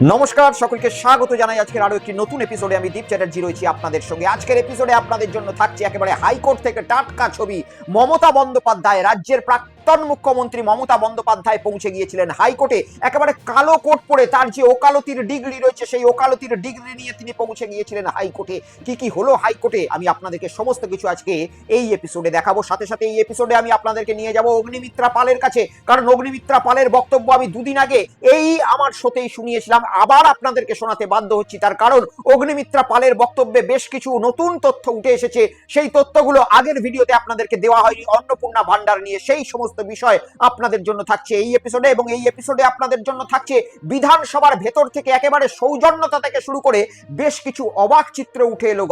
নমস্কার, সকলকে স্বাগত জানাই আজকের আরো একটি নতুন এপিসোডে। আমি দীপ চ্যাটার্জি রয়েছি আপনাদের সঙ্গে। আজকের এপিসোডে আপনাদের জন্য থাকছে একেবারে হাইকোর্ট থেকে টাটকা ছবি। মমতা বন্দ্যোপাধ্যায়, রাজ্যের প্রাক্তন মুখ্যমন্ত্রী মমতা বন্দ্যোপাধ্যায় পৌঁছে গিয়েছিলেন হাইকোর্টে। একেবারে কালো কোট পরে, তার যে ওকালতির ডিগ্রি রয়েছে সেই ওকালতির ডিগ্রি নিয়ে তিনি পৌঁছে গিয়েছিলেন হাইকোর্টে। কি কি হলো হাইকোর্টে আমি আপনাদেরকে সমস্ত কিছু আজকে এই এপিসোডে দেখাবো। সাথে সাথে এই এপিসোডে আমি আপনাদেরকে নিয়ে যাব অগ্নিমিত্রা পালের কাছে, কারণ অগ্নিমিত্রা পালের বক্তব্য আমি দুদিন আগে এই আমার শোতেই শুনিয়েছিলাম। আবার আপনাদেরকে শোনাতে বাধ্য হচ্ছি, তার কারণ অগ্নিমিত্রা পালের বক্তব্যে বেশ কিছু নতুন তথ্য উঠে এসেছে। সেই তথ্যগুলো আগের ভিডিওতে আপনাদেরকে দেওয়া হয়নি। অন্নপূর্ণা ভান্ডার নিয়ে সেই সমস্ত বিষয় আপনাদের জন্য থাকছে এই এপিসোডে। এবং এই এপিসোডে আপনাদের জন্য থাকছে বিধানসভার ভেতর থেকে একেবারে সৌজন্যতা থেকে শুরু করে বেশ কিছু অবাক চিত্র উঠে এলো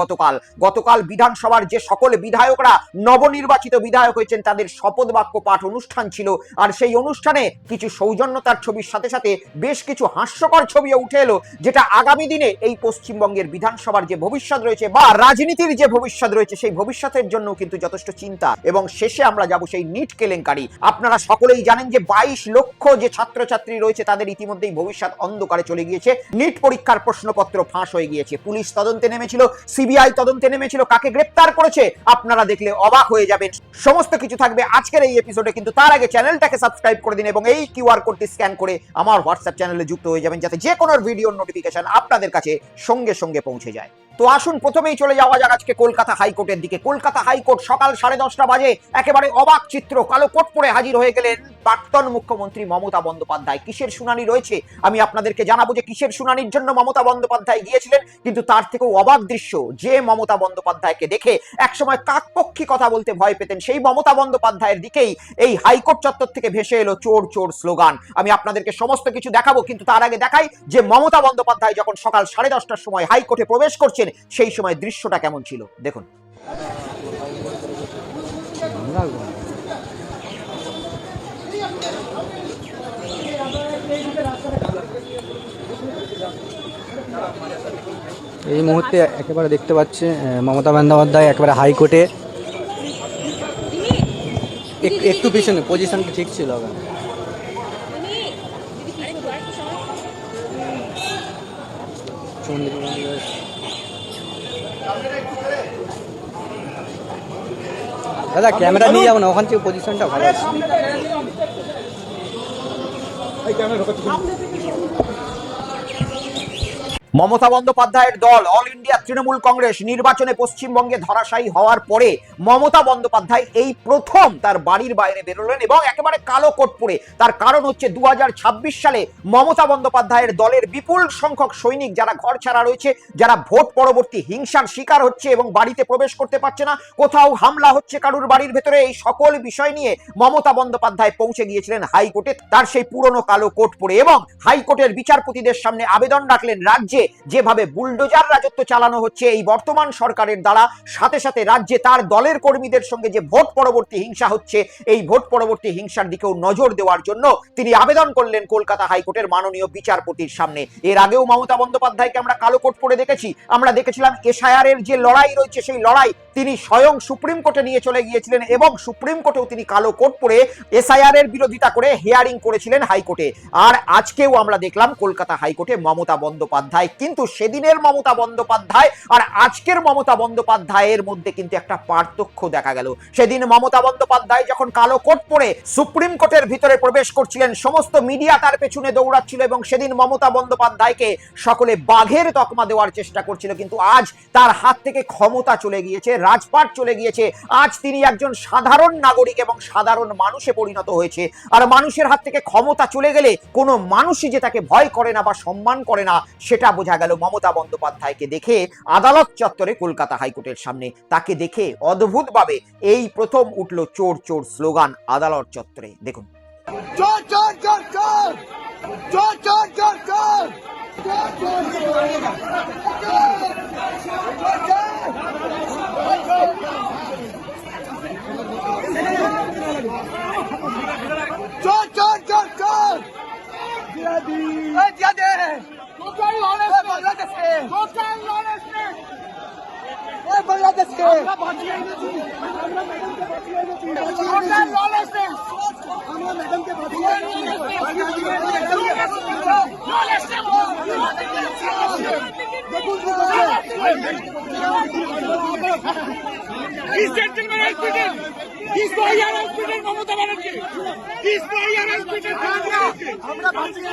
গতকাল বিধানসভার যে সকল বিধায়করা নবনির্বাচিত বিধায়ক হয়েছেন তাদের শপথ বাক্য পাঠ অনুষ্ঠান ছিল। আর সেই অনুষ্ঠানে কিছু সৌজন্যতার ছবির সাথে সাথে বেশ কিছু হাস্যকর ছবিও উঠে এলো, যেটা আগামী দিনে এই পশ্চিমবঙ্গের বিধানসভার যে ভবিষ্যৎ রয়েছে বা রাজনীতির যে ভবিষ্যৎ রয়েছে সেই ভবিষ্যতের জন্য কিন্তু যথেষ্ট চিন্তা। এবং শেষে আমরা যাব সেই নিট কেলেঙ্কারি। আপনারা সকলেই জানেন যে 22 লক্ষ যে ছাত্রছাত্রী রয়েছে তাদের ইতিমধ্যেই ভবিষ্যৎ অন্ধকারে চলে গিয়েছে। নিট পরীক্ষার প্রশ্নপত্র ফাঁস হয়ে গিয়েছে। পুলিশ তদন্তে নেমেছিল, সিবিআই তদন্তে নেমেছিল, কাকে গ্রেপ্তার করেছে আপনারা দেখলে অবাক হয়ে যাবেন। সমস্ত কিছু থাকবে আজকের এই এপিসোডে, কিন্তু তার আগে চ্যানেলটাকে সাবস্ক্রাইব করে দিন এবং এই কিউআর কোডটি স্ক্যান করে আমার হোয়াটসঅ্যাপ চ্যানেলে যুক্ত হয়ে যাবেন, যাতে যে কোনো ভিডিওর নোটিফিকেশন আপনাদের কাছে সঙ্গে সঙ্গে পৌঁছে যায়। তো আসুন প্রথমেই চলে যাওয়া যাক আজকে কলকাতা হাইকোর্টের দিকে। কলকাতা হাইকোর্ট সকাল 10:30 বাজে একেবারে অবাক চিত্র। কালো কোট পরে হাজির হয়ে গেলেন প্রাক্তন মুখ্যমন্ত্রী মমতা বন্দ্যোপাধ্যায়। কিসের শুনানি রয়েছে আমি আপনাদেরকে জানাবো যে কিসের শুনানির জন্য মমতা বন্দ্যোপাধ্যায় গিয়েছিলেন। কিন্তু তার থেকেও অবাক দৃশ্য, যে মমতা বন্দ্যোপাধ্যায়কে দেখে একসময় কাকপক্ষী কথা বলতে ভয় পেতেন, সেই মমতা বন্দ্যোপাধ্যায়ের দিকেই এই হাইকোর্ট চত্বর থেকে ভেসে এলো চোর চোর স্লোগান। আমি আপনাদেরকে সমস্ত কিছু দেখাবো, কিন্তু তার আগে দেখাই যে মমতা বন্দ্যোপাধ্যায় যখন সকাল 10:30টার সময় হাইকোর্টে প্রবেশ করছেন সেই সময় দৃশ্যটা কেমন ছিল দেখুন। এই মুহূর্তে একেবারে দেখতে পাচ্ছে মমতা বন্দ্যোপাধ্যায় একেবারে হাইকোর্টে। একটু পিছনে পজিশনটা ঠিক ছিল। দাদা ক্যামেরা নিয়ে যাবো না, ওখান থেকে পজিশনটা ভালো আছে। মমতা বন্দ্যোপাধ্যায়ের দল অল ইন্ডিয়া তৃণমূল কংগ্রেস নির্বাচনে পশ্চিমবঙ্গে ধরাশায়ী হওয়ার পরে মমতা বন্দ্যোপাধ্যায় এই প্রথম তার বাড়ির বাইরে বেরোলেন এবং একেবারে কালো কোট পরে। তার কারণ হচ্ছে 2026 সালে মমতা বন্দ্যোপাধ্যায়ের দলের বিপুল সংখ্যক সৈনিক যারা ঘর ছাড়া রয়েছে, যারা ভোট পরবর্তী হিংসার শিকার হচ্ছে এবং বাড়িতে প্রবেশ করতে পারছে না, কোথাও হামলা হচ্ছে কারুর বাড়ির ভেতরে, এই সকল বিষয় নিয়ে মমতা বন্দ্যোপাধ্যায় পৌঁছে গিয়েছিলেন হাইকোর্টে তার সেই পুরনো কালো কোট পরে। এবং হাইকোর্টের বিচারপতিদের সামনে আবেদন রাখলেন, রাজ্যে যেভাবে বুলডোজার রাজত্ব চালানো হচ্ছে এই বর্তমান সরকারের দ্বারা, সাথে সাথে রাজ্যে তার দলের কর্মীদের সঙ্গে যে ভোট পরবর্তী হিংসা হচ্ছে এই ভোট পরবর্তী হিংসার দিকেও নজর দেওয়ার জন্য তিনি আবেদন করলেন কলকাতা হাইকোর্টের মাননীয় বিচারপতির সামনে। এর আগেও মমতা বন্দ্যোপাধ্যায়কে আমরা কালো কোট পরে দেখেছি। আমরা দেখেছিলাম এসআইআর এর যে লড়াই রয়েছে সেই লড়াই তিনি স্বয়ং সুপ্রিম কোর্টে নিয়ে চলে গিয়েছিলেন এবং সুপ্রিম কোর্টেও তিনি কালো কোট পরে এসআইআর এর বিরোধিতা করে হিয়ারিং করেছিলেন হাইকোর্টে। আর আজকেও আমরা দেখলাম কলকাতা হাইকোর্টে মমতা বন্দ্যোপাধ্যায়। কিন্তু সেদিনের মমতা বন্দ্যোপাধ্যায় আর আজকের মমতা বন্দ্যোপাধ্যায়ের মধ্যে কিন্তু একটা পার্থক্য দেখা গেল। সেদিন মমতা বন্দ্যোপাধ্যায় যখন কালো কোট পরে সুপ্রিম কোর্টের ভিতরে প্রবেশ করছিলেন, সমস্ত মিডিয়া তার পেছনে দৌড়াচ্ছিল এবং সেদিন মমতা বন্দ্যোপাধ্যায়কে সকলে বাঘের তকমা দেওয়ার চেষ্টা করছিল। কিন্তু আজ তার হাত থেকে ক্ষমতা চলে গিয়েছে, রাজপাট চলে গিয়েছে। আজ তিনি একজন সাধারণ নাগরিক এবং সাধারণ মানুষে পরিণত হয়েছে। আর মানুষের হাত থেকে ক্ষমতা চলে গেলে কোনো মানুষই যে তাকে ভয় করে না বা সম্মান করে না সেটা বোঝা গেল মমতা বন্দ্যোপাধ্যায়কে দেখে আদালত চত্বরে কলকাতা হাইকোর্টের সামনে। তাকে দেখে অদ্ভুতভাবে এই প্রথম উঠল চোর চোর স্লোগান আদালত চত্বরে। দেখুন। চোর চোর চোর চোর চোর চোর চোর চোর চোর চোর চোর চোর বাংলাদেশকে আমরা ম্যাডামকে This gentleman has beaten. This lawyer has beaten Mamata Banerjee. This lawyer has beaten Mamata Banerjee.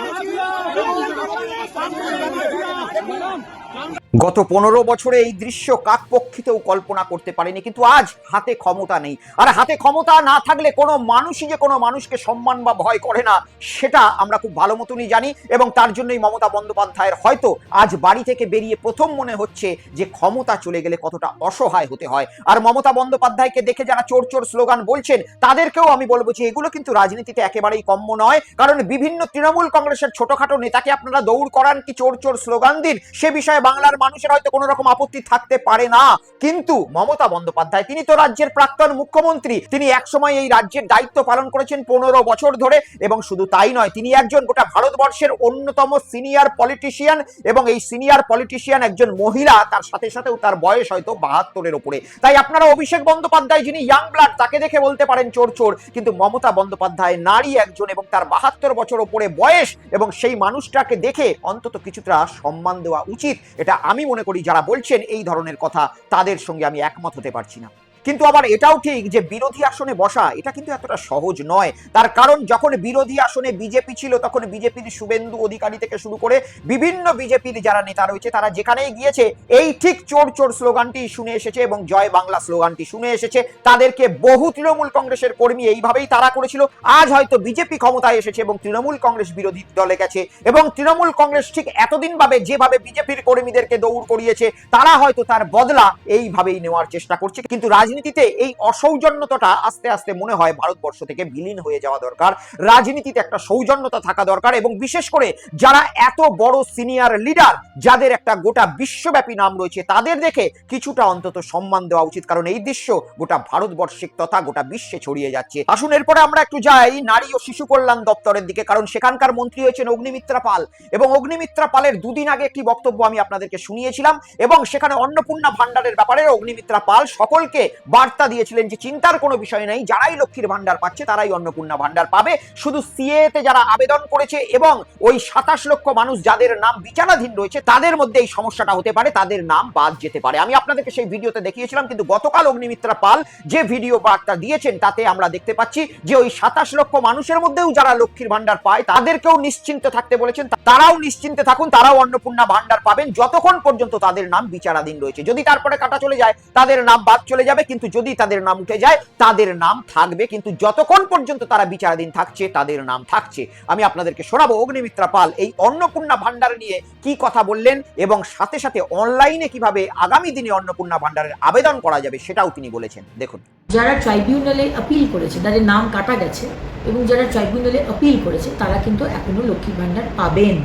গত 15 বছরে এই দৃশ্য কাকপক্ষিতেও কল্পনা করতে পারেনি, কিন্তু আজ হাতে ক্ষমতা নেই। আর হাতে ক্ষমতা না থাকলে কোনো মানুষই যে কোনো মানুষকে সম্মান বা ভয় করে না, সেটা আমরা খুব ভালো মতনই জানি। এবং তার জন্যই মমতা বন্দ্যোপাধ্যায়ের হয়তো আজ বাড়ি থেকে বেরিয়ে প্রথম মনে হচ্ছে যে ক্ষমতা চলে গেলে কতটা অসহায় হতে হয়। আর মমতা বন্দ্যোপাধ্যায়কে দেখে যারা চোর চোর স্লোগান বলছেন তাদেরকেও আমি বলবো যে এগুলো কিন্তু রাজনীতিতে একেবারেই কম্য নয়। কারণ বিভিন্ন তৃণমূল কংগ্রেসের ছোটখাটো নেতাকে আপনারা দৌড় করান কি চোর চোর স্লোগান দিন, সে বিষয়ে বাংলার মানুষের হয়তো কোনো রকম আপত্তি থাকতে পারে না, কিন্তু মমতা বন্দ্যোপাধ্যায় তিনি তো রাজ্যের প্রাক্তন মুখ্যমন্ত্রী, তিনি একসময় এই রাজ্যের দায়িত্ব পালন করেছেন 15 বছর ধরে। এবং শুধু তাই নয়, তিনি একজন গোটা ভারতবর্ষের অন্যতম সিনিয়র পলিটিশিয়ান, এবং এই সিনিয়র পলিটিশিয়ান একজন মহিলা, তার সাথে সাথেও তার বয়স হয়তো 72-এর উপরে। তাই আপনারা অভিষেক বন্দ্যোপাধ্যায় যিনি ইয়াং ব্লাড তাকে দেখে বলতে পারেন চোর চোর, কিন্তু মমতা বন্দ্যোপাধ্যায় নারী একজন এবং তার 72 বছর উপরে বয়স, এবং সেই মানুষটাকে দেখে অন্তত কিছুটা সম্মান দেওয়া উচিত। এটা আমি মনে করি যারা বলছেন এই ধরনের কথা তাদের সঙ্গে আমি একমত হতে পারছি না। কিন্তু আবার এটাও ঠিক যে বিরোধী আসনে বসা এটা কিন্তু এতটা সহজ নয়। তার কারণ যখন বিরোধী আসনে বিজেপি ছিল তখন বিজেপির শুভেন্দু অধিকারী থেকে শুরু করে বিভিন্ন বিজেপির যারা নেতা রয়েছে তারা যেখানেই গিয়েছে এই ঠিক চোর চোর স্লোগানটি শুনে এসেছে এবং জয় বাংলা স্লোগানটি শুনে এসেছে। তাদেরকে বহু তৃণমূল কংগ্রেসের কর্মী এইভাবেই তারা করেছিল। আজ হয়তো বিজেপি ক্ষমতায় এসেছে এবং তৃণমূল কংগ্রেস বিরোধী দলে গেছে, এবং তৃণমূল কংগ্রেস ঠিক এতদিন ভাবে যেভাবে বিজেপির কর্মীদেরকে দৌড় করিয়েছে তারা হয়তো তার বদলা এইভাবেই নেওয়ার চেষ্টা করছে। কিন্তু রাজনীতিতে এই অসৌজন্যতাটা আস্তে আস্তে মনে হয় ভারতবর্ষ থেকে বিলীন হয়ে যাওয়া দরকার। রাজনীতিতে একটা সৌজন্যতা থাকা দরকার, এবং বিশেষ করে যারা এত বড় সিনিয়র লিডার, যাদের একটা গোটা বিশ্বব্যাপী নাম রয়েছে, তাদের দেখে কিছুটা অন্তত সম্মান দেওয়া উচিত। কারণ এই দৃশ্য গোটা ভারতবর্ষে তথা গোটা বিশ্বে ছড়িয়ে যাচ্ছে। আসুন এরপরে আমরা একটু যাই নারী ও শিশু কল্যাণ দপ্তরের দিকে, কারণ সেখানকার মন্ত্রী হয়েছেন অগ্নিমিত্রা পাল, এবং অগ্নিমিত্রা পালের দুদিন আগে একটি বক্তব্য আমি আপনাদেরকে শুনিয়েছিলাম, এবং সেখানে অন্নপূর্ণা ভান্ডারের ব্যাপারে অগ্নিমিত্রা পাল সকলকে বার্তা দিয়েছিলেন যে চিন্তার কোনো বিষয় নেই, যারাই লক্ষ্মীর ভান্ডার পাচ্ছে তারাই অন্নপূর্ণা ভান্ডার পাবে। শুধু সিএতে যারা আবেদন করেছে এবং ওই 27 লক্ষ মানুষ যাদের নাম বিচারাধীন রয়েছে তাদের মধ্যে এই সমস্যাটা হতে পারে, তাদের নাম বাদ যেতে পারে। আমি আপনাদেরকে সেই ভিডিওতে দেখিয়েছিলাম, কিন্তু গতকাল অগ্নিমিত্রা পাল যে ভিডিও বার্তা দিয়েছেন তাতে আমরা দেখতে পাচ্ছি যে ওই 27 লক্ষ মানুষের মধ্যেও যারা লক্ষ্মীর ভান্ডার পায় তাদেরকেও নিশ্চিন্তে থাকতে বলেছেন। তারাও নিশ্চিন্তে থাকুন, তারাও অন্নপূর্ণা ভান্ডার পাবেন যতক্ষণ পর্যন্ত তাদের নাম বিচারাধীন রয়েছে। যদি তারপরে কাটা চলে যায় তাদের নাম বাদ চলে যাবে, কিন্তু যদি তাদের নাম উঠে যায় তাদের নাম থাকবে, কিন্তু যতক্ষণ পর্যন্ত তারা বিচারাধীন থাকছে তাদের নাম থাকছে। আমি আপনাদেরকে শোনাবো অগ্নিমিত্রা পাল এই অন্নপূর্ণা ভান্ডার নিয়ে কি কথা বললেন, এবং সাথে সাথে অনলাইনে কিভাবে আগামী দিনে অন্নপূর্ণা ভান্ডারের আবেদন করা যাবে সেটাও তিনি বলেছেন। দেখুন, যারা ট্রাইব্যুনালে আপিল করেছে তাদের নাম কাটা গেছে, এবং যারা ট্রাইব্যুনালে আপিল করেছে তারা কিন্তু এখনো লক্ষ্মী ভান্ডার পাবেন,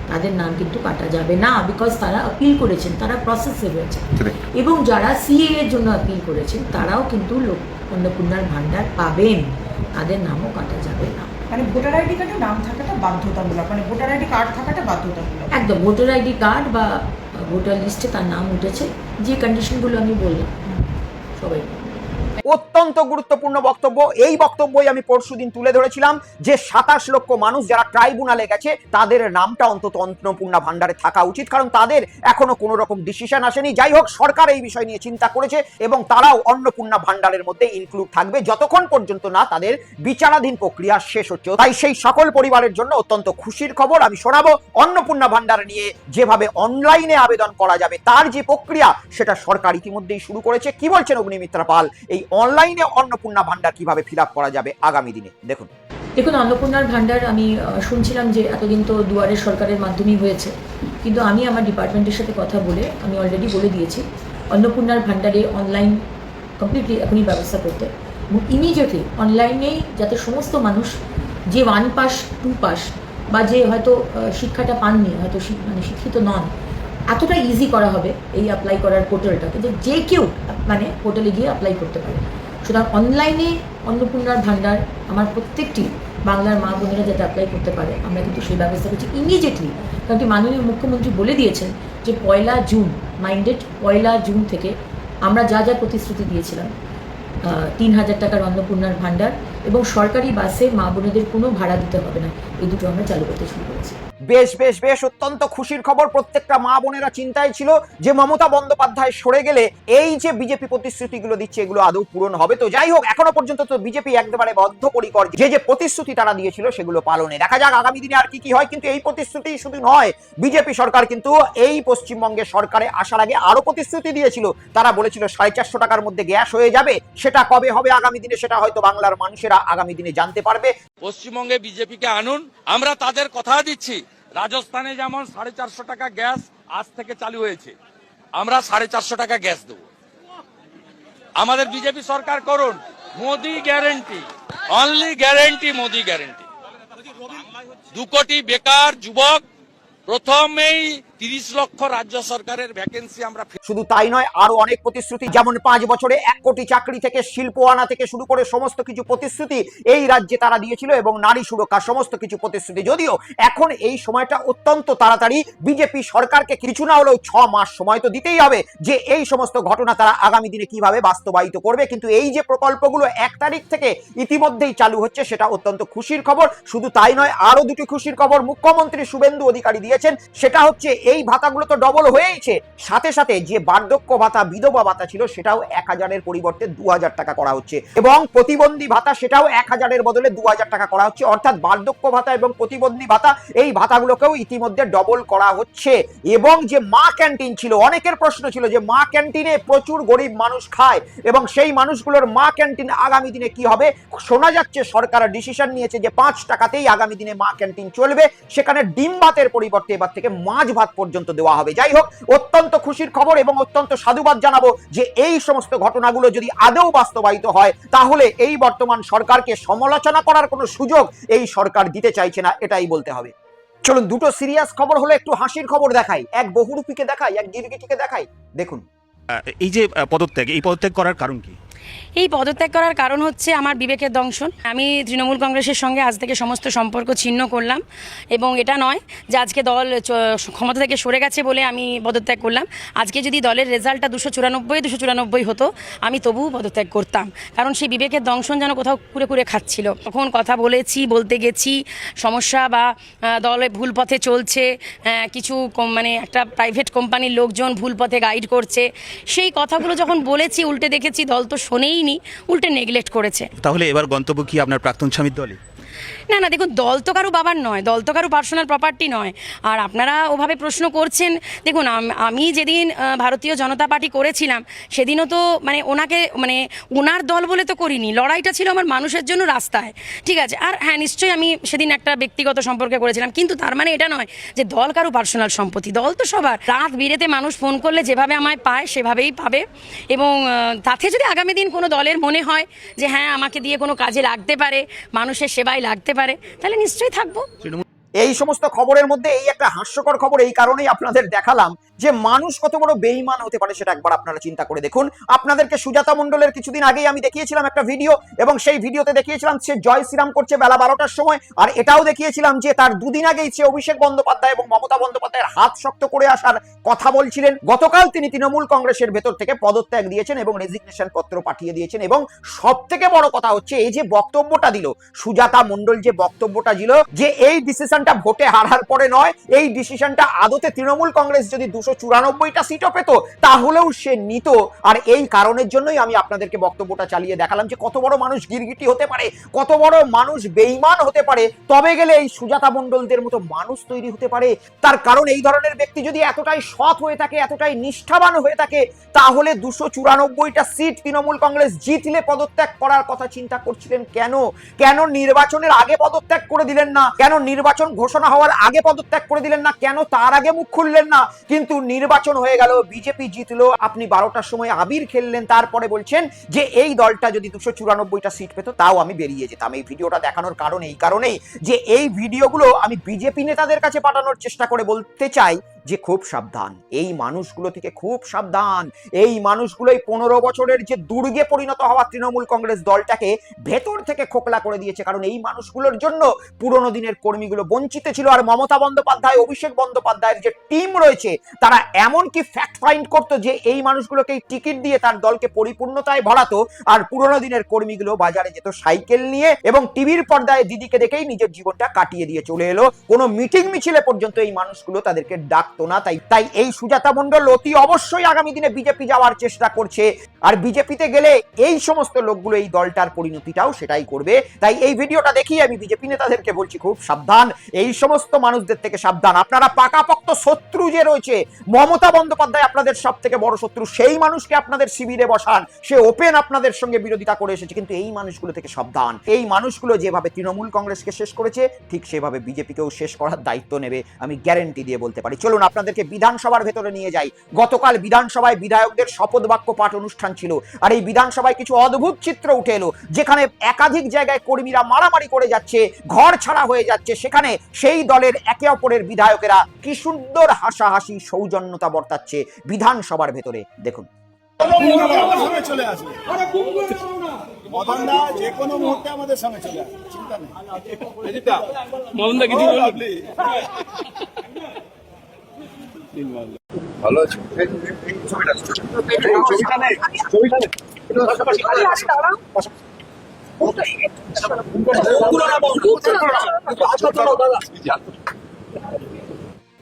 তাদের নাম কিন্তু কাটা যাবে না, বিকজ তারা আপিল করেছেন, তারা প্রসেসে রয়েছে। এবং যারা সিএ এর জন্য আপিল করেছেন তারাও কিন্তু অন্নপূর্ণার ভান্ডার পাবেন, তাদের নামও কাটা যাবে না। মানে ভোটার আইডি কার্ডে নাম থাকাটা বাধ্যতামূলক, মানে ভোটার আইডি কার্ড থাকাটা বাধ্যতামূলক। একদম ভোটার আইডি কার্ড বা ভোটার লিস্টে তার নাম উঠেছে, যে কন্ডিশনগুলো আমি বললাম সবাই। অত্যন্ত গুরুত্বপূর্ণ বক্তব্য। এই বক্তব্যই আমি পরশুদিন তুলে ধরেছিলাম যে 27 লক্ষ মানুষ যারা ট্রাইব্যুনালে গেছে তাদের নামটা অন্তত অন্নপূর্ণা ভান্ডারে থাকা উচিত, কারণ তাদের এখনো কোনো রকম ডিসিশন আসেনি। যাই হোক, সরকার এই বিষয় নিয়ে চিন্তা করেছে এবং তারাও অন্নপূর্ণা ভান্ডারের মধ্যে ইনক্লুড থাকবে যতক্ষণ পর্যন্ত না তাদের বিচারাধীন প্রক্রিয়া শেষ হচ্ছে। তাই সেই সকল পরিবারের জন্য অত্যন্ত খুশির খবর আমি শোনাবো। অন্নপূর্ণা ভান্ডার নিয়ে যেভাবে অনলাইনে আবেদন করা যাবে তার যে প্রক্রিয়া সেটা সরকার ইতিমধ্যেই শুরু করেছে। কি বলছেন অগ্নিমিত্রা পাল এই অনলাইনে অন্নপূর্ণা ভান্ডার কিভাবে ফিল আপ করা যাবে আগামী দিনে? দেখুন, অন্নপূর্ণার ভান্ডার আমি শুনছিলাম যে এতদিন তো দুয়ারে সরকারের মাধ্যমেই হয়েছে, কিন্তু আমি আমার ডিপার্টমেন্টের সাথে কথা বলে আমি অলরেডি বলে দিয়েছি অন্নপূর্ণার ভান্ডারে অনলাইন কমপ্লিটলি এখনই ব্যবস্থা করতে, এবং ইমিডিয়েটলি অনলাইনেই যাতে সমস্ত মানুষ যে 1 পাস 2 পাস বা যে হয়তো শিক্ষাটা পাননি, হয়তো মানে শিক্ষিত নন, এতটা ইজি করা হবে এই অ্যাপ্লাই করার পোর্টালটাকে যে কেউ মানে পোর্টালে গিয়ে অ্যাপ্লাই করতে পারে। সুতরাং অনলাইনে অন্নপূর্ণার ভান্ডার আমার প্রত্যেকটি বাংলার মা বোনেরা যাতে অ্যাপ্লাই করতে পারে আমরা কিন্তু সেই ব্যবস্থা করছি ইমিডিয়েটলি। কারণ কি মাননীয় মুখ্যমন্ত্রী বলে দিয়েছেন যে 1 জুন মাইন্ডেড 1 জুন থেকে আমরা যা যা প্রতিশ্রুতি দিয়েছিলাম 3000 টাকার অন্নপূর্ণার ভান্ডার এবং সরকারি বাসে মা বোনেদের কোনো ভাড়া দিতে হবে না, এই দুটো আমরা চালু করতে শুরু করেছি। বেশ বেশ বেশ অত্যন্ত খুশির খবর। প্রত্যেকটা মা বোনেরা চিন্তায় ছিল যে মমতা বন্দ্যোপাধ্যায় সরে গেলে এই যে বিজেপি প্রতিশ্রুতিগুলো দিচ্ছে এগুলো আদৌ পূরণ হবে। তো যাই হোক, এখনো পর্যন্ত তো বিজেপি একেবারে বদ্ধপরিকর যে যে প্রতিশ্রুতি তারা দিয়েছিল সেগুলো পালনে। দেখা যাক আগামী দিনে আর কি কি হয়। কিন্তু এই প্রতিশ্রুতি শুধু নয়, বিজেপি সরকার কিন্তু এই পশ্চিমবঙ্গের সরকারে আসার আগে আরো প্রতিশ্রুতি দিয়েছিল। তারা বলেছিল 450 টাকার মধ্যে গ্যাস হয়ে যাবে। সেটা কবে হবে আগামী দিনে সেটা হয়তো বাংলার মানুষেরা আগামী দিনে জানতে পারবে। পশ্চিমবঙ্গে বিজেপিকে আনুন, আমরা তাদের কথা দিচ্ছি। রাজস্থানে যেমন 450 টাকা গ্যাস আজ থেকে চালু হয়েছে, আমরা 450 টাকা গ্যাস দেব। আমাদের বিজেপি সরকার করুন। Modi guarantee, only guarantee, Modi guarantee. 2 কোটি বেকার যুবক, প্রথমেই 30 লক্ষ রাজ্য সরকারের ভ্যাকেন্সি আমরা। শুধু তাই নয়, আরো অনেক প্রতিশ্রুতি, যেমন 5 বছরে 1 কোটি চাকরি থেকে শিল্প আনা থেকে শুরু করে সমস্ত কিছু প্রতিশ্রুতি এই রাজ্যে তারা দিয়েছিল, এবং নারী সুরক্ষা সমস্ত কিছু প্রতিশ্রুতি। যদিও এখন এই সময়টা অত্যন্ত তাড়াতাড়ি, বিজেপি সরকারকে কিছু না হলেও 6 মাস সময় তো দিতেই হবে যে এই সমস্ত ঘটনা তারা আগামী দিনে কিভাবে বাস্তবায়িত করবে। কিন্তু এই যে প্রকল্পগুলো 1 তারিখ থেকে ইতিমধ্যেই চালু হচ্ছে সেটা অত্যন্ত খুশির খবর। শুধু তাই নয়, আরো দুটি খুশির খবর মুখ্যমন্ত্রী শুভেন্দু অধিকারী দিয়েছেন। সেটা হচ্ছে এই ভাতাগুলো তো ডবল হয়েইছে, সাথে সাথে যে বার্ধক্য ভাতা, বিধবা ভাতা ছিল সেটাও 1000-এর পরিবর্তে 2000 টাকা করা হচ্ছে, এবং প্রতিবন্ধী ভাতা সেটাও 1000-এর বদলে 2000 টাকা করা হচ্ছে। অর্থাৎ বার্ধক্য ভাতা এবং প্রতিবন্ধী ভাতা এই ভাতাগুলোকেও ইতিমধ্যে ডবল করা হচ্ছে। এবং যে মা ক্যান্টিন ছিল, অনেকের প্রশ্ন ছিল যে মা ক্যান্টিনে প্রচুর গরিব মানুষ খায়, এবং সেই মানুষগুলোর মা ক্যান্টিন আগামী দিনে কি হবে। শোনা যাচ্ছে সরকার ডিসিশন নিয়েছে যে 5 টাকাতেই আগামী দিনে মা ক্যান্টিন চলবে, সেখানে ডিম ভাতের পরিবর্তে এবার থেকে মাছ ভাত পর্যন্ত দেওয়া হবে। যাই হোক, অত্যন্ত খুশির খবর, এবং অত্যন্ত সাধুবাদ জানাবো যে এই সমস্ত ঘটনাগুলো যদি আদৌ বাস্তবায়িত হয় তাহলে এই বর্তমান সরকারকে সমালোচনা করার কোনো সুযোগ এই সরকার দিতে চাইছে না, এটাই বলতে হবে। চলুন, দুটো সিরিয়াস খবর হলো, একটু হাসির খবর দেখাই। এক বহুরূপীকে দেখাই, এক গিরগিটিকে দেখাই। দেখুন, এই যে পদত্যাগ করার কারণ কি? এই পদত্যাগ করার কারণ হচ্ছে আমার বিবেকের দংশন। আমি তৃণমূল কংগ্রেসের সঙ্গে আজ থেকে সমস্ত সম্পর্ক ছিন্ন করলাম, এবং এটা নয় যে আজকে দল ক্ষমতা থেকে সরে গেছে বলে আমি পদত্যাগ করলাম। আজকে যদি দলের রেজাল্টটা 294 হতো, আমি তবুও পদত্যাগ করতাম, কারণ সেই বিবেকের দংশন যেন কোথাও কুরে কুরে খাচ্ছিল। তখন কথা বলতে গেছি সমস্যা বা দলে ভুল পথে চলছে, কিছু মানে একটা প্রাইভেট কোম্পানির লোকজন ভুল পথে গাইড করছে, সেই কথাগুলো যখন বলেছি উল্টে দেখেছি দল তো শোনেইনি, উল্টে নেগলেক্ট করেছে। তাহলে এবার গন্তব্য কি আপনার প্রাক্তন স্বামীর দলে? না, দেখুন, দল তো কারো বাবার নয়, দল তো কারো পার্সোনাল প্রপার্টি নয়। আর আপনারা ওভাবে প্রশ্ন করছেন, দেখুন আমি যেদিন ভারতীয় জনতা পার্টি করেছিলাম সেদিনও তো ওনার দল বলে তো করিনি, লড়াইটা ছিল আমার মানুষের জন্য রাস্তায়, ঠিক আছে। আর হ্যাঁ, নিশ্চয়ই আমি সেদিন একটা ব্যক্তিগত সম্পর্কে করেছিলাম, কিন্তু তার মানে এটা নয় যে দল কারো পার্সোনাল সম্পত্তি। দল তো সবার। রাত বিরেতে মানুষ ফোন করলে যেভাবে আমায় পায় সেভাবেই পাবে, এবং তাতে যদি আগামী দিন কোনো দলের মনে হয় যে হ্যাঁ আমাকে দিয়ে কোনো কাজে লাগতে পারে, মানুষের সেবায় লাগতে পারে, তাহলে নিশ্চয়ই থাকবো। এই সমস্ত খবরের মধ্যে এই একটা হাস্যকর খবর এই কারণেই আপনাদের দেখালাম যে মানুষ কত বড় বেঈমান হতে পারে সেটা একবার আপনারা চিন্তা করে দেখুন। আপনাদেরকে সুজাতা মণ্ডলের কিছুদিন আগেই আমি দেখিয়েছিলাম একটা ভিডিও, এবং সেই ভিডিওতে দেখিয়েছিলাম সে জয় শ্রীরাম করছে বেলা 12টার সময়, আর এটাও দেখিয়েছিলাম যে তার 2 দিন আগেই সে অভিষেক বন্দ্যোপাধ্যায় এবং মমতা বন্দ্যোপাধ্যায়ের হাত শক্ত করে আসার কথা বলছিলেন। গতকাল তিনি তৃণমূল কংগ্রেসের ভেতর থেকে পদত্যাগ দিয়েছেন এবং রেজিগনেশন পত্র পাঠিয়ে দিয়েছেন। এবং সব থেকে বড় কথা হচ্ছে এই যে বক্তব্যটা দিল সুজাতা মণ্ডল, যে বক্তব্যটা দিল যে এই ডিসিশনটা ভোটে হারার পরে নয়, এই ডিসিশনটা আদতে তৃণমূল কংগ্রেস যদি 294টা সিটও পেত তাহলেও সে নিত। আর এই কারণের জন্যই আমি আপনাদেরকে বক্তব্যটা চালিয়ে দেখালাম যে কত বড় মানুষ গিরগিটি হতে পারে, কত বড় মানুষ বেঈমান হতে পারে, তবে গেলে এই সুজাতা মণ্ডলদের মতো মানুষ তৈরি হতে পারে। তার কারণ এই ধরনের ব্যক্তি যদি এতটাই সৎ হয়ে থাকে, এতটাই নিষ্ঠাবান হয়ে থাকে, তাহলে 294টা সিট তৃণমূল কংগ্রেস জিতলে পদত্যাগ করার কথা চিন্তা করছিলেন কেন? কেন নির্বাচনের আগে পদত্যাগ করে দিলেন না? কেন নির্বাচন ঘোষণা হওয়ার আগে পদত্যাগ করে দিলেন না? কেন তার আগে মুখ খুললেন না? কিন্তু নির্বাচন হয়ে গেল, বিজেপি জিতলো, আপনি 12টার সময় আবির খেললেন, তারপরে বলছেন যে এই দলটা যদি 294টা সিট পেত তাও আমি বেরিয়ে যেতাম। এই ভিডিওটা দেখানোর কারণ এই কারণেই যে এই ভিডিওগুলো আমি বিজেপি নেতাদের কাছে পাঠানোর চেষ্টা করে বলতে চাই যে খুব সাবধান, এই মানুষগুলো থেকে খুব সাবধান। এই মানুষগুলোই 15 বছরের যে দুর্গে পরিণত হওয়া তৃণমূল কংগ্রেস দলটাকে ভেতর থেকে খোকলা করে দিয়েছে। কারণ এই মানুষগুলোর জন্য পুরনো দিনের কর্মীগুলো বঞ্চিত ছিল। আর মমতা বন্দ্যোপাধ্যায়, অভিষেক বন্দ্যোপাধ্যায়ের যে টিম রয়েছে তারা এমন কি ফ্যাক্ট ফাইন্ড করতো যে এই মানুষগুলোকে টিকিট দিয়ে তার দলকে পরিপূর্ণতায় ভরাতো, আর পুরনো দিনের কর্মীগুলো বাজারে যেত সাইকেল নিয়ে এবং টিভির পর্দায় দিদিকে দেখেই নিজের জীবনটা কাটিয়ে দিয়ে চলে এলো। কোনো মিটিং মিছিলে পর্যন্ত এই মানুষগুলো তাদেরকে ডাকতো না। তাই এই সুজাতা মণ্ডল অতি অবশ্যই আগামী দিনে বিজেপি যাওয়ার চেষ্টা করছে। আর বিজেপিতে গেলে এই সমস্ত লোকগুলো এই দলটার পরিণতিটাও সেটাই করবে। তাই এই ভিডিওটা দেখি আমি বিজেপি নেতাদেরকে বলছি খুব সাবধান, এই সমস্ত মানুষদের থেকে সাবধান। আপনারা পাকাপোক্ত শত্রু যে রয়েছে, মমতা বন্দ্যোপাধ্যায় আপনাদের সব থেকে বড় শত্রু, সেই মানুষকে আপনাদের শিবিরে বসান, সে ওপেন আপনাদের সঙ্গে বিরোধিতা করে এসেছে। কিন্তু এই মানুষগুলো থেকে সাবধান। এই মানুষগুলো যেভাবে তৃণমূল কংগ্রেসকে শেষ করেছে ঠিক সেভাবে বিজেপিকেও শেষ করার দায়িত্ব নেবে, আমি গ্যারেন্টি দিয়ে বলতে পারি। চলুন আপনাদেরকে বিধানসভার ভেতরে নিয়ে যাই। গতকাল বিধানসভায় বিধায়কদের শপথ বাক্য পাঠ অনুষ্ঠান ছিল। আর এই বিধানসভায় কিছু অদ্ভুত চিত্র উঠে এলো, যেখানে একাধিক জায়গায় কর্মীরা মারামারি করে যাচ্ছে, ঘর ছাড়া হয়ে যাচ্ছে। সেখানে সেই দলের একে অপরের বিধায়কেরা কি সুন্দর হাসাহাসি সৌজন্যতা বর্তাচ্ছে বিধানসভার ভেতরে, দেখুন। চলে আসবে মদনদা, যে কোনো মুহূর্তে আমাদের সঙ্গে চলে আসবে, চিন্তা নেই। ভালো আছে ছবিটা নেই, ছবিটা নেই।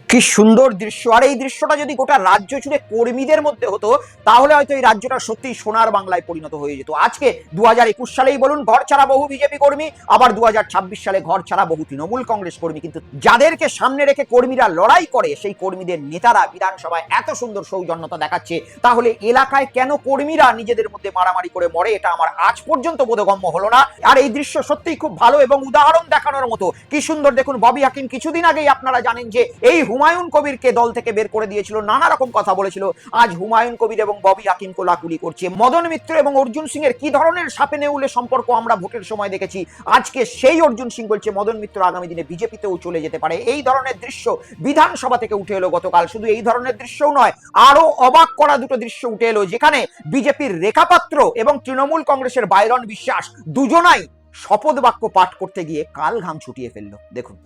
কি সুন্দর দৃশ্য। আর এই দৃশ্যটা যদি গোটা রাজ্য জুড়ে কর্মীদের মধ্যে হতো তাহলে হয়তো এই রাজ্যটা সত্যি সোনার বাংলায় পরিণত হয়ে যেত। আজকে 2021 সালেই বলুন ঘর ছাড়া বহু বিজেপি কর্মী, আবার 2026 সালে ঘর ছাড়া বহু তৃণমূল কংগ্রেস কর্মী। কিন্তু যাদেরকে সামনে রেখে কর্মীরা লড়াই করে সেই কর্মীদের নেতারা বিধানসভায় এত সুন্দর সৌজন্যতা দেখাচ্ছে, তাহলে এলাকায় কেন কর্মীরা নিজেদের মধ্যে মারামারি করে মরে, এটা আমার আজ পর্যন্ত বোধগম্য হলো না। আর এই দৃশ্য সত্যিই খুব ভালো এবং উদাহরণ দেখানোর মতো। কি সুন্দর দেখুন, ববি হাকিম কিছুদিন আগেই আপনারা জানেন যে এই হুমায়ুন কবিরকে দল থেকে বের করে দিয়েছিল, নানা রকম কথা বলেছিল। আজ হুমায়ুন কবির এবং ববি হাকিম কোলাকুলি করছে। মদন মিত্র এবং অর্জুন সিং এর কি ধরনের সাপে নেউলে সম্পর্ক আমরা ভোটের সময় দেখেছি, আজকে সেই অর্জুন সিং বলছে মদন মিত্র আগামী দিনে বিজেপিতেও চলে যেতে পারে। এই ধরনের দৃশ্য বিধানসভা থেকে উঠে এলো গতকাল। শুধু এই ধরনের দৃশ্যও নয়, আরো অবাক করা দুটো দৃশ্য উঠে এলো, যেখানে বিজেপির রেখা পাত্র এবং তৃণমূল কংগ্রেসের বাইরন বিশ্বাস দুজনাই শপথ বাক্য পাঠ করতে গিয়ে কাল ঘাম ছুটিয়ে ফেললো, দেখুন।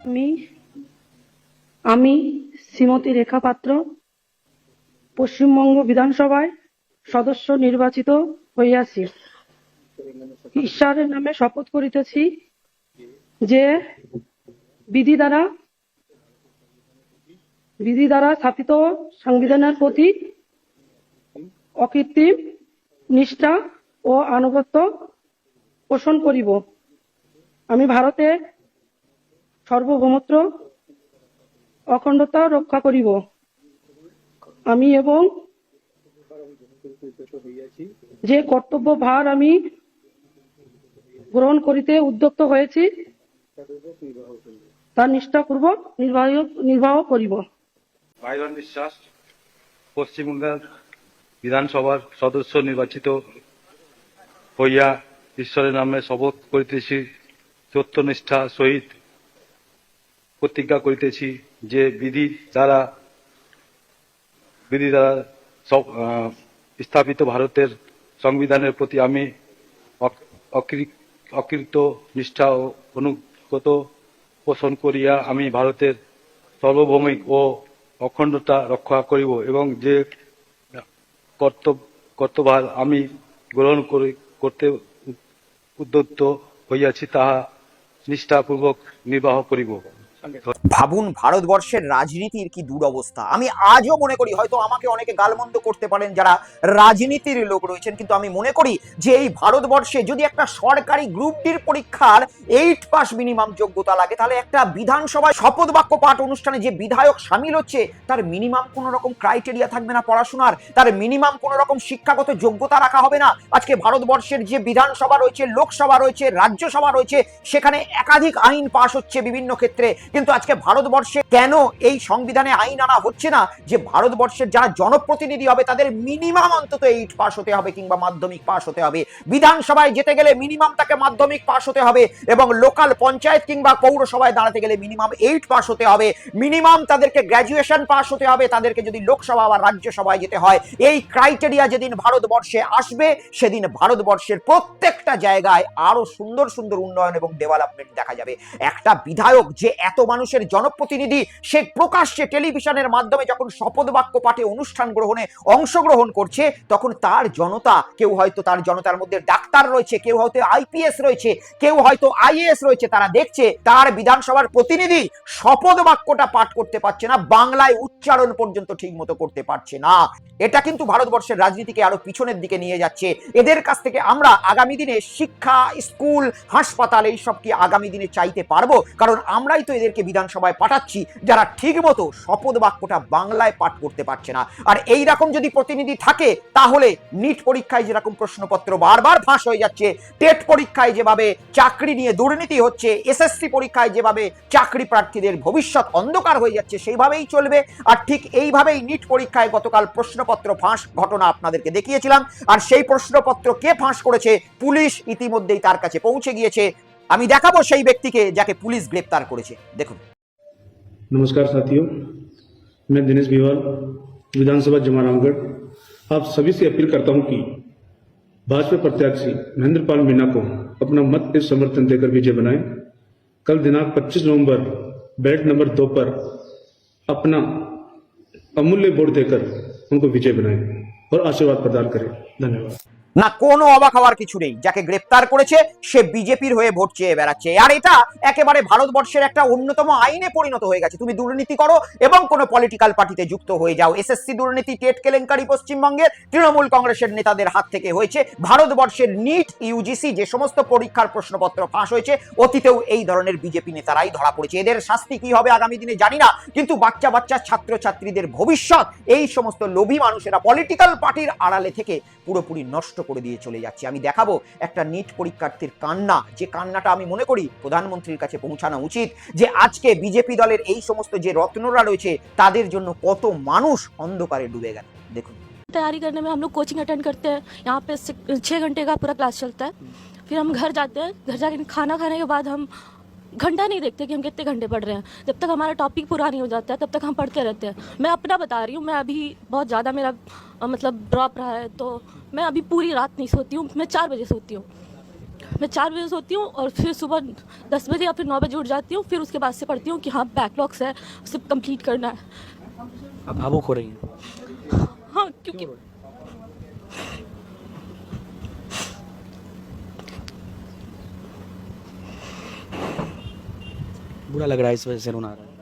আমি শ্রীমতী রেখা পাত্র পশ্চিমবঙ্গ বিধানসভায় সদস্য নির্বাচিত হইয়াছি। ঈশ্বরের নামে শপথ করিতেছি যে বিধি দ্বারা স্থাপিত সংবিধানের প্রতি অকৃত্রিম নিষ্ঠা ও আনুগত্য পোষণ করিব। আমি ভারতের সার্বভৌমত্ব অখণ্ডতা রক্ষা করিব। আমি এবং যে কর্তব্য ভার আমি গ্রহণ করিতে উদ্যত হয়েছি তার নিষ্ঠাপূর্বক নির্বাহ করিব। বাইরন বিশ্বাস পশ্চিমবঙ্গের বিধানসভার সদস্য নির্বাচিত হইয়া ঈশ্বরের নামে শপথ করিতেছি, সত্যনিষ্ঠা সহিত প্রতিজ্ঞা করিতেছি যে বিধি দ্বারা স্থাপিত ভারতের সংবিধানের প্রতি আমি অকৃত নিষ্ঠা ও অনুগত পোষণ করিয়া আমি ভারতের সার্বভৌমিক ও অখণ্ডতা রক্ষা করিব এবং যে কর্তব্য আমি গ্রহণ করতে উদ্যত হইয়াছি তাহা নিষ্ঠাপূর্বক নির্বাহ করিব। ভাবুন ভারতবর্ষের রাজনীতির কি দুরবস্থা। আমি আজও মনে করি, হয়তো আমাকে অনেকে গালমন্দ করতে পারেন যারা রাজনীতির লোক রয়েছেন, কিন্তু আমি মনে করি যে এই ভারতবর্ষে যদি একটা সরকারি গ্রুপ ডির পরীক্ষার 8 পাস মিনিমাম যোগ্যতা লাগে, তাহলে একটা বিধানসভায় শপথ বাক্য পাঠ অনুষ্ঠানে যে বিধায়ক সামিল হচ্ছে তার মিনিমাম কোনো রকম ক্রাইটেরিয়া থাকবে না পড়াশোনার, তার মিনিমাম কোনো রকম শিক্ষাগত যোগ্যতা রাখা হবে না। আজকে ভারতবর্ষের যে বিধানসভা রয়েছে, লোকসভা রয়েছে, রাজ্যসভা রয়েছে, সেখানে একাধিক আইন পাস হচ্ছে বিভিন্ন ক্ষেত্রে, কিন্তু আজকে ভারতবর্ষে কেন এই সংবিধানে আইন আনা হচ্ছে না যে ভারতবর্ষের যারা জনপ্রতিনিধি হবে তাদের মিনিমাম অন্তত 8 পাস হতে হবে কিংবা মাধ্যমিক পাস হতে হবে, বিধানসভায় যেতে গেলে মিনিমাম তাকে মাধ্যমিক পাস হতে হবে, এবং লোকাল পঞ্চায়েত কিংবা পৌরসভায় দাঁড়াতে গেলে মিনিমাম 8 পাস হতে হবে, মিনিমাম তাদেরকে গ্র্যাজুয়েশন পাস হতে হবে তাদেরকে যদি লোকসভা বা রাজ্যসভায় যেতে হয়। এই ক্রাইটেরিয়া যেদিন ভারতবর্ষে আসবে সেদিন ভারতবর্ষের প্রত্যেকটা জায়গায় আরো সুন্দর সুন্দর উন্নয়ন এবং ডেভেলপমেন্ট দেখা যাবে। একটা বিধায়ক যে এত মানুষের জনপ্রতিনিধি, সে প্রকাশ্যে টেলিভিশনের মাধ্যমে যখন শপথ বাক্য পাঠে অনুষ্ঠান গ্রহণে অংশগ্রহণ করছে, তখন তার জনতা, কেউ হয়তো তার জনতার মধ্যে ডাক্তার রয়েছে, কেউ হয়তো আইপিএস রয়েছে, কেউ হয়তো আইএএস রয়েছে, তারা দেখছে তার বিধানসভার প্রতিনিধি শপথ বাক্যটা পাঠ করতে পারছে না, বাংলায় উচ্চারণ পর্যন্ত ঠিক মতো করতে পারছে না। এটা কিন্তু ভারতবর্ষের রাজনীতিকে আরো পিছনের দিকে নিয়ে যাচ্ছে। এদের কাছ থেকে আমরা আগামী দিনে শিক্ষা, স্কুল, হাসপাতাল এইসব কি আগামী দিনে চাইতে পারবো? কারণ আমরাই তো এদেরকে বিধানসভায় পাঠাচ্ছি যারা ঠিক মতো শপথ বাক্যটা বাংলায় পাঠ করতে পারছে না। আর এই রকম যদি প্রতিনিধি থাকে তাহলে নিট পরীক্ষায় যেরকম প্রশ্নপত্র বারবার ফাঁস হয়ে যাচ্ছে, টেট পরীক্ষায় যেভাবে চাকরি নিয়ে দুর্নীতি হচ্ছে, এসএসসি পরীক্ষায় যেভাবে চাকরি প্রার্থীদের ভবিষ্যৎ অন্ধকার হয়ে যাচ্ছে, সেইভাবেই চলবে। আর ঠিক এইভাবেই নিট পরীক্ষায় গতকাল প্রশ্নপত্র ফাঁস ঘটনা আপনাদেরকে দেখিয়েছিলাম। আর সেই প্রশ্নপত্র কে ফাঁস করেছে, পুলিশ ইতিমধ্যেই তার কাছে পৌঁছে গিয়েছে। আমি দেখাবো সেই ব্যক্তিকে যাকে পুলিশ গ্রেপ্তার করেছে, দেখুন। नमस्कार साथियों, मैं दिनेश बिवाल, विधानसभा जमारामगढ़, आप सभी से अपील करता हूं कि भाजपा प्रत्याशी महेंद्र पाल मीणा को अपना मत के समर्थन देकर विजय बनाएं। कल दिनांक 25 नवंबर बैलेट नंबर 2 पर अपना अमूल्य वोट देकर उनको विजय बनाएं और आशीर्वाद प्रदान करें। धन्यवाद। না, কোনো অবাক হওয়ার কিছু নেই, যাকে গ্রেপ্তার করেছে সে বিজেপির হয়ে ভোট চেয়ে বেড়াচ্ছে। আর এটা একেবারে ভারতবর্ষের একটা অন্যতম আইনে পরিণত হয়ে গেছে। তুমি দুর্নীতি করো এবং কোনো পলিটিক্যাল পার্টিতে যুক্ত হয়ে যাও। এসএসসি দুর্নীতি, টেট কেলেঙ্কারি পশ্চিমবঙ্গের তৃণমূল কংগ্রেসের নেতাদের হাত থেকে হয়েছে। ভারতবর্ষের নিট, ইউজিসি যে সমস্ত পরীক্ষার প্রশ্নপত্র ফাঁস হয়েছে, অতীতেও এই ধরনের বিজেপি নেতারাই ধরা পড়েছে। এদের শাস্তি কি হবে আগামী দিনে জানি না, কিন্তু বাচ্চা বাচ্চা ছাত্রছাত্রীদের ভবিষ্যৎ এই সমস্ত লোভী মানুষেরা পলিটিক্যাল পার্টির আড়ালে থেকে পুরোপুরি নষ্ট করে দিয়ে চলে যাচ্ছে। আমি দেখাবো একটা নিট পরীক্ষার্থীর কান্না, যে কান্নাটা আমি মনে করি প্রধানমন্ত্রীর কাছে পৌঁছানো উচিত, যে আজকে বিজেপি দলের এই সমস্ত যে রত্নরা রয়েছে তাদের জন্য কত মানুষ অন্ধকারে ডুবে গেল। দেখুন। तैयारी करने में हम लोग कोचिंग अटेंड करते हैं, यहाँ पे 6 घंटे का पूरा क्लास चलता है। फिर हम घर जाते हैं, घर जाके खाना खाने के बाद हम घंटा नहीं देखते कि हम कितने घंटे पढ़ रहे हैं। जब तक हमारा टॉपिक पूरा नहीं हो जाता है तब तक हम पढ़ते रहते हैं। मैं अपना बता रही हूँ, मैं अभी बहुत ज़्यादा मेरा मतलब ड्रॉप रहा है, तो मैं अभी पूरी रात नहीं सोती हूँ। मैं 4 बजे सोती हूँ, मैं 4 बजे सोती हूँ और फिर सुबह 10 बजे या फिर 9 बजे उठ जाती हूँ। फिर उसके बाद से पढ़ती हूँ कि हाँ बैकलॉग्स है, उसे कंप्लीट करना है। आप भावुक हो रही हैं? हाँ, क्योंकि बुरा लग रहा है, इस वजह से रोना आ रहा है।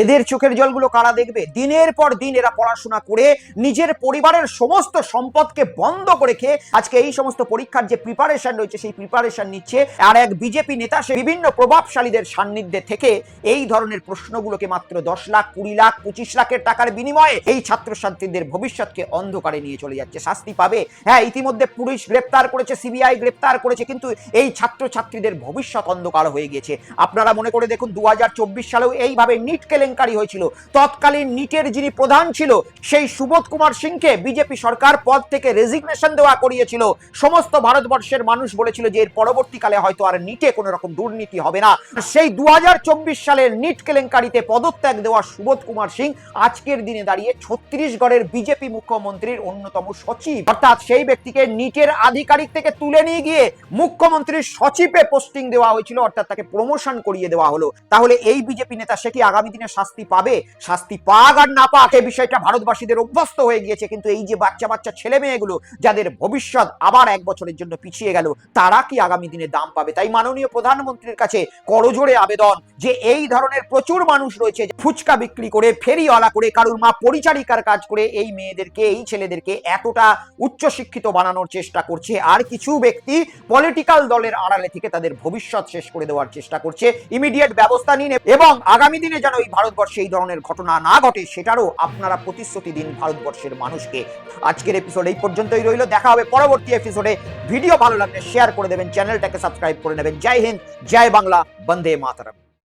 এদের চোখের জলগুলো কারা দেখবে? দিনের পর দিন এরা পড়াশোনা করে নিজের পরিবারের সমস্ত সম্পদকে বন্ধ করে খেয়ে আজকে এই সমস্ত পরীক্ষার যে প্রিপারেশন রয়েছে সেই প্রিপারেশন নিচ্ছে। আর এক বিজেপি নেতা সে বিভিন্ন প্রভাবশালীদের সান্নিধ্যে থেকে এই ধরনের প্রশ্নগুলোকে মাত্র 10 লাখ, 20 লাখ, 25 লাখের টাকার বিনিময়ে এই ছাত্রছাত্রীদের ভবিষ্যৎকে অন্ধকারে নিয়ে চলে যাচ্ছে। শাস্তি পাবে, হ্যাঁ, ইতিমধ্যে পুলিশ গ্রেপ্তার করেছে, সিবিআই গ্রেপ্তার করেছে, কিন্তু এই ছাত্রছাত্রীদের ভবিষ্যৎ অন্ধকার হয়ে গেছে। আপনারা মনে করে দেখুন, 2024 সালেও এইভাবে নিট কেলেঙ্কারি হয়েছিল। তৎকালীন নিটের যিনি প্রধান ছিল সেই সুবোধ কুমার সিংকে বিজেপি সরকার পদ থেকে রেজিগনেশন দেওয়া করিয়েছিল। সমস্ত ভারতবর্ষের মানুষ বলেছিল যে এর পরবর্তীকালে হয়তো আর নিটে কোনো রকম দুর্নীতি হবে না। সেই 2024 সালের নিট কেলেঙ্কারিতে পদত্যাগ দেওয়া সুবোধ কুমার সিং আজকের দিনে দাঁড়িয়ে ছত্তিশগড়ের বিজেপি মুখ্যমন্ত্রীর অন্যতম সচিব, অর্থাৎ সেই ব্যক্তিকে নিটের আধিকারিক থেকে তুলে নিয়ে গিয়ে মুখ্যমন্ত্রীর সচিবে পোস্টিং দেওয়া হয়েছিল, অর্থাৎ তাকে প্রমোশন করিয়ে দেওয়া হলো। তাহলে এই বিজেপি নেতা সে কি আগামী দিনে শাস্তি পাবে? শাস্তি পাক আর না পাক এই বিষয়টা ভারতবাসীদের অভ্যস্ত হয়ে গিয়েছে, কিন্তু এই যে বাচ্চা বাচ্চা ছেলে মেয়েগুলো যাদের ভবিষ্যৎ আবার 1 বছরের জন্য পিছিয়ে গেল, তারা কি আগামী দিনে দাম পাবে? তাই মাননীয় প্রধানমন্ত্রীর কাছে করজোড়ে আবেদন যে এই ধরনের প্রচুর মানুষ রয়েছে ফুচকা বিক্রি করে, ফেরিওয়ালা করে, কারুর মা পরিচারিকার কাজ করে এই মেয়েদেরকে, এই ছেলেদেরকে এতটা উচ্চশিক্ষিত বানানোর চেষ্টা করছে। আর কিছু ব্যক্তি পলিটিক্যাল দলের আড়ালে থেকে তাদের ভবিষ্যৎ শেষ করে দেওয়ার চেষ্টা করছে। ইমিডিয়েট ব্যবস্থা নিন এবং আগামী দিনে যেন এই ভারতবর্ষে এই ধরনের ঘটনা না ঘটে সেটারও আপনারা প্রতিশ্রুতি দিন ভারতবর্ষের মানুষকে। আজকের এপিসোড এই পর্যন্তই রইল, দেখা হবে পরবর্তী এপিসোডে। ভিডিও ভালো লাগলে শেয়ার করে দেবেন, চ্যানেলটাকে সাবস্ক্রাইব করে নেবেন। জয় হিন্দ, জয় বাংলা, বন্দে মাতরম।